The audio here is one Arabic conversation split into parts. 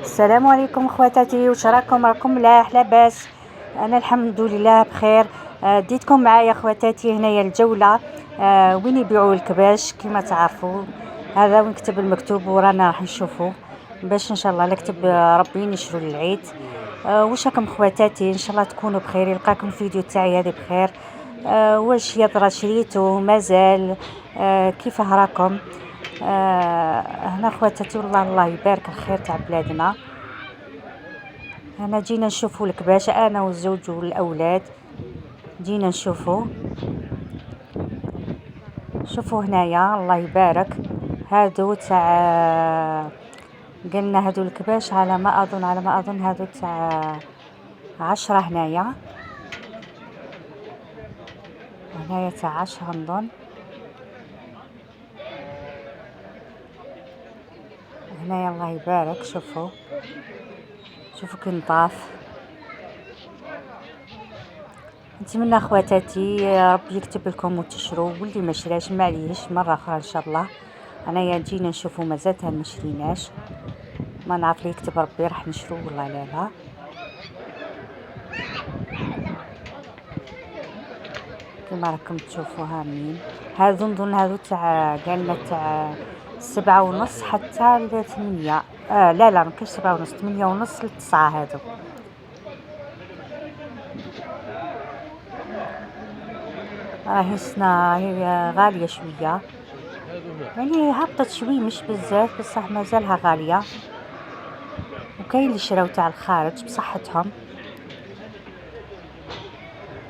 السلام عليكم خواتاتي، واش راكم ملاح لاباس؟ انا الحمد لله بخير. ديتكم معايا خواتاتي هنايا الجوله وين يبيعوا الكباش كما تعرفوا. هذا وين كتب المكتوب ورانا راح نشوفوا باش ان شاء الله لكتب ربي نشروا للعيد. واش راكم خواتاتي؟ ان شاء الله تكونوا بخير، يلقاكم الفيديو تاعي هذه بخير. واش يا ترى شريتو مازال؟ كيفاه راكم؟ هنا خواتاتي والله الله يبارك الخير تاع بلادنا. انا جينا نشوفوا الكباش انا والزوج والاولاد، جينا نشوفوا. شوفوا هنايا الله يبارك، هادو تاع قلنا هادو الكباش على ما اظن هادو تاع 10 هنايا تاع 10 نظن. هنايا الله يبارك، شوفوا كي نضاف. نتمنى خواتاتي ربي يكتب لكم وتشروا، واللي ما شراش معليش مره اخرى ان شاء الله. انايا جينا نشوفوا مازالتها ما شريناش، ما نعرف لي يكتب ربي راح نشرو والله لا. كما راكم تشوفوا هامين هذو نظن هذو تاع قالنا تاع 7:30 حتى 8. لا ما كاش 7:30، 8:30 ل9 هذو. راهي غالية شوية، يعني هبطت شوي مش بزاف بصح مازالها غالية. وكاين اللي شراو تاع الخارج بصحتهم،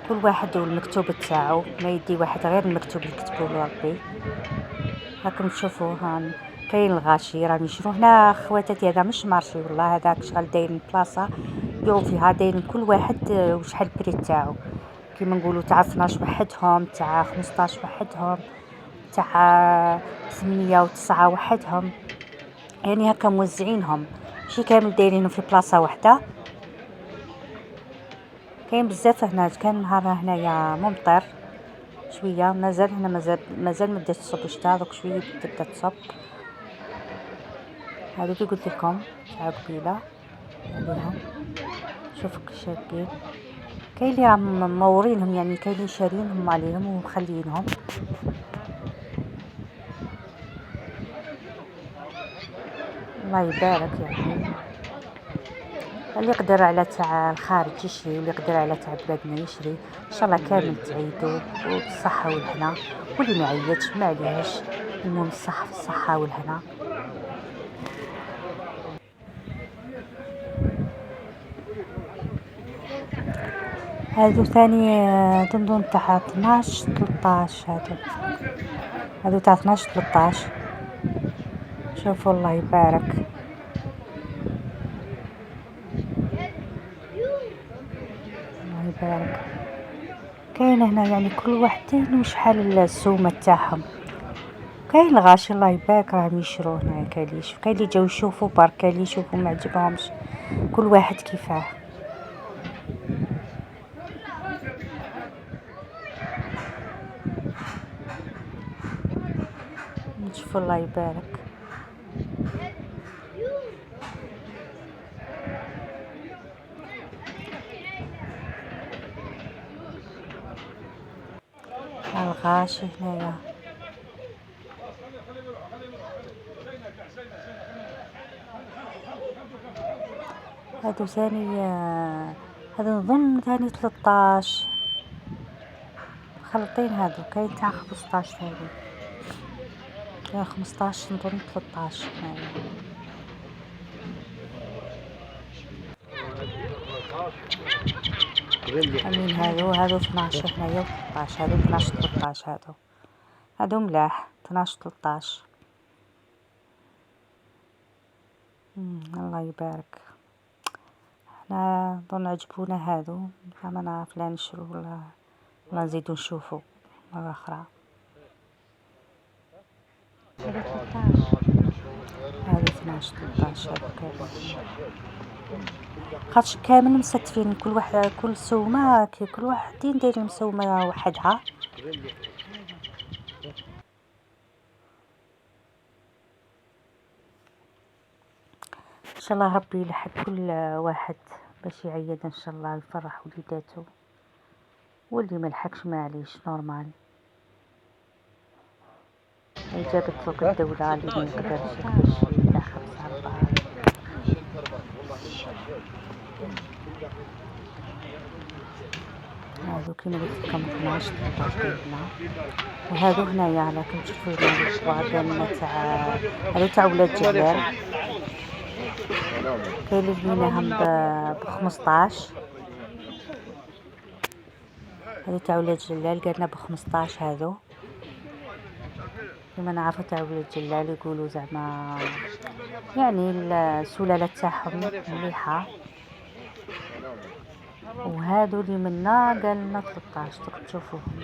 كل واحد والمكتوب تاعو، ما يدي واحد غير المكتوب اللي كتبوا له ربي. راكم تشوفوا هان كاين الغاشي راهم يشرو هنا خواتاتي. هذا مش مارشي والله، هذاك شغل دايرين بلاصه يبيعوا فيها، دايرين كل واحد وشحال البري تاعو. كيما نقولوا تاع 12 وحدهم، تاع 15 وحدهم، تاع 8 و9 وحدهم، يعني هكا موزعينهم ماشي كامل دايرينهم في بلاصه واحده. كاين بزاف هنا. كان نهار هنايا ممطر شويه، مازال هنا مازال ما بدات تصب الشتا، دوك شويه تبدا تصب. هذا اللي قلت لكم تاع قبيله عليهم. شوفوا كي شابين، كاين اللي راهم مورينهم، يعني كاين اللي شارينهم عليهم ومخلينهم. الله يبارك، يعني اللي يقدر على تاع الخارج يشري، واللي يقدر على تاع بلادنا يشري. ان شاء الله كامل تعيدوا وبالصحه والهنا، واللي ما عيطش معليش، المهم الصحه في الصحه والهنا. هادو ثاني تنظن تاع 12 13. هادو تاع 12 13. شوفوا الله يبارك، الله يبارك. كاين هنا يعني كل وحدين وشحال السومه تاعهم. كاين الغاشي الله يبارك راهم يشرو هنا. كاين اللي جاو يشوفوا برك، كاين اللي يشوفوا ما عجبهمش، كل واحد كيفاه. نشوفوا الله يبارك. الغاشي هنايا هادو ثاني، هذا نظن ثاني 13 مخلطين. هادو كاين تاع 15 هادو، كاين 15 نظن 13 هنايا. امين هادو 12 هنايا و 13. هادو 12 13. هادو ملاح 12 13. الله يبارك. احنا نظن عجبونا هادو، ما نعرف لا نشرو ولا نزيدو نشوفو مرة اخرى. هادو 13 هادو 12 13. هادو كامل خاطش كامل مستفين، كل سومة كل واحدين دايرين مسومة وحدها. ان شاء الله ربي يلحق كل واحد باش يعيد ان شاء الله ويفرح وليداته، واللي ما لحقش معليش نورمال. جابت فوق الدولة اللي ما يقدرش يمشي تاع 5/4. هادو كيما قلت لكم 12 13 هنا، وهادو هنايا على كم تشوفوا الكوادن تاع هادو تاع ولاد جلال. كاين اللي لقيناهم ب15، هادو تاع ولاد جلال قالنا ب15 هادو. كما نعرفوا تاع ولاد جلال يقولوا زعما يعني السلالة تاعهم مليحة. وهادو اللي منا قالنا 13 تشوفوهم.